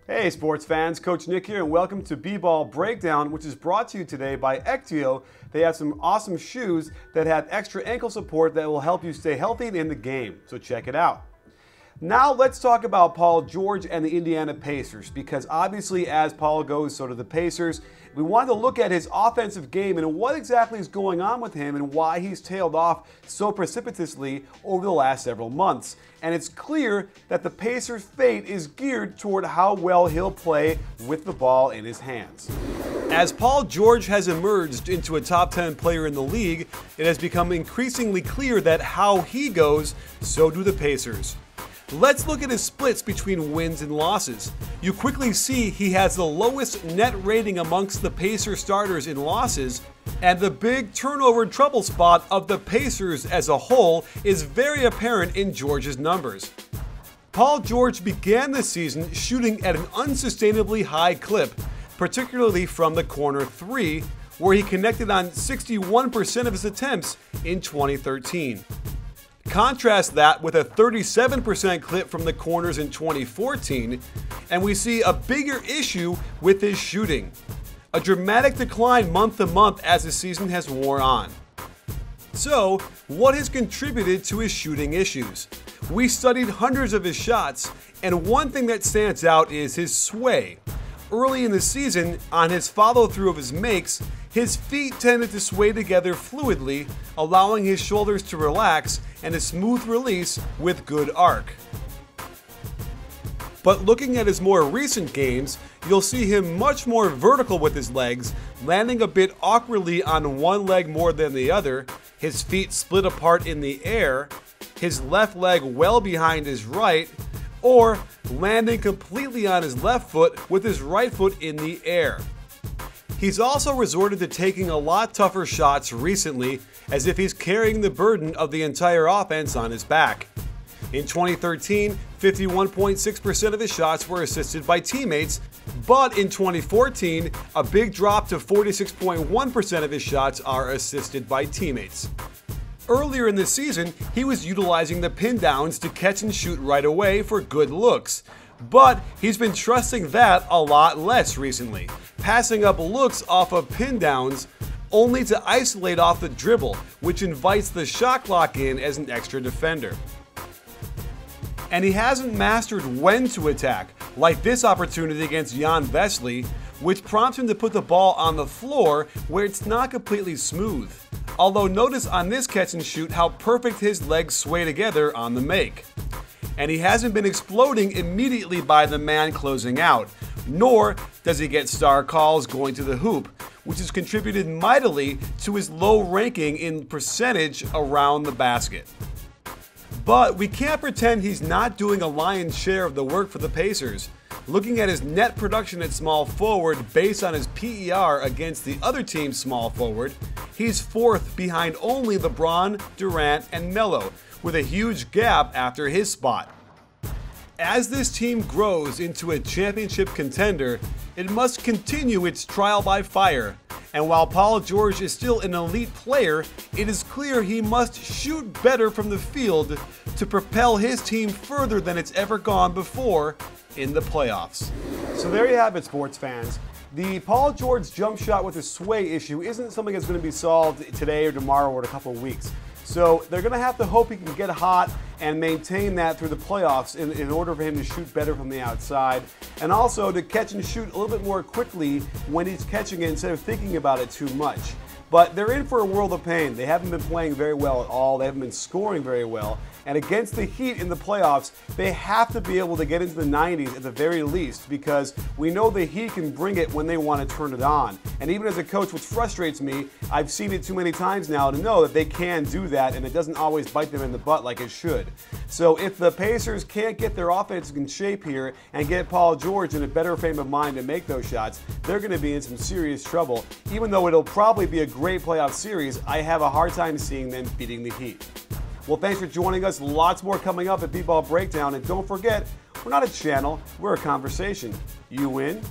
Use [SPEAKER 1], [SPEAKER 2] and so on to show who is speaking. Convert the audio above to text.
[SPEAKER 1] Hey sports fans, Coach Nick here and welcome to B-Ball Breakdown, which is brought to you today by Ectio. They have some awesome shoes that have extra ankle support that will help you stay healthy in the game, so check it out. Now let's talk about Paul George and the Indiana Pacers, because obviously as Paul goes, so do the Pacers. We wanted to look at his offensive game and what exactly is going on with him and why he's tailed off so precipitously over the last several months. And it's clear that the Pacers' fate is geared toward how well he'll play with the ball in his hands. As Paul George has emerged into a top 10 player in the league, it has become increasingly clear that how he goes, so do the Pacers. Let's look at his splits between wins and losses. You quickly see he has the lowest net rating amongst the Pacers starters in losses, and the big turnover trouble spot of the Pacers as a whole is very apparent in George's numbers. Paul George began the season shooting at an unsustainably high clip, particularly from the corner three, where he connected on 61% of his attempts in 2013. Contrast that with a 37% clip from the corners in 2014, and we see a bigger issue with his shooting. A dramatic decline month to month as the season has worn on. So, what has contributed to his shooting issues? We studied hundreds of his shots, and one thing that stands out is his sway. Early in the season, on his follow-through of his makes, his feet tended to sway together fluidly, allowing his shoulders to relax and a smooth release with good arc. But looking at his more recent games, you'll see him much more vertical with his legs, landing a bit awkwardly on one leg more than the other, his feet split apart in the air, his left leg well behind his right, or landing completely on his left foot with his right foot in the air. He's also resorted to taking a lot tougher shots recently, as if he's carrying the burden of the entire offense on his back. In 2013, 51.6% of his shots were assisted by teammates, but in 2014, a big drop to 46.1% of his shots are assisted by teammates. Earlier in the season, he was utilizing the pin downs to catch and shoot right away for good looks. But he's been trusting that a lot less recently, passing up looks off of pin downs only to isolate off the dribble, which invites the shot clock in as an extra defender. And he hasn't mastered when to attack, like this opportunity against Jan Vesely, which prompts him to put the ball on the floor where it's not completely smooth. Although notice on this catch and shoot how perfect his legs sway together on the make. And he hasn't been exploding immediately by the man closing out, nor does he get star calls going to the hoop, which has contributed mightily to his low ranking in percentage around the basket. But we can't pretend he's not doing a lion's share of the work for the Pacers. Looking at his net production at small forward based on his PER against the other team's small forward, he's fourth behind only LeBron, Durant, and Melo, with a huge gap after his spot. As this team grows into a championship contender, it must continue its trial by fire. And while Paul George is still an elite player, it is clear he must shoot better from the field to propel his team further than it's ever gone before in the playoffs. So there you have it, sports fans. The Paul George jump shot with a sway issue isn't something that's going to be solved today or tomorrow or in a couple of weeks. So they're going to have to hope he can get hot and maintain that through the playoffs in order for him to shoot better from the outside. And also to catch and shoot a little bit more quickly when he's catching it instead of thinking about it too much. But they're in for a world of pain. They haven't been playing very well at all. They haven't been scoring very well. And against the Heat in the playoffs, they have to be able to get into the 90s at the very least, because we know the Heat can bring it when they want to turn it on. And even as a coach, which frustrates me, I've seen it too many times now to know that they can do that, and it doesn't always bite them in the butt like it should. So if the Pacers can't get their offense in shape here and get Paul George in a better frame of mind to make those shots, they're going to be in some serious trouble. Even though it'll probably be a great playoff series, I have a hard time seeing them beating the Heat. Well, thanks for joining us. Lots more coming up at B-Ball Breakdown. And don't forget, we're not a channel, we're a conversation. You win,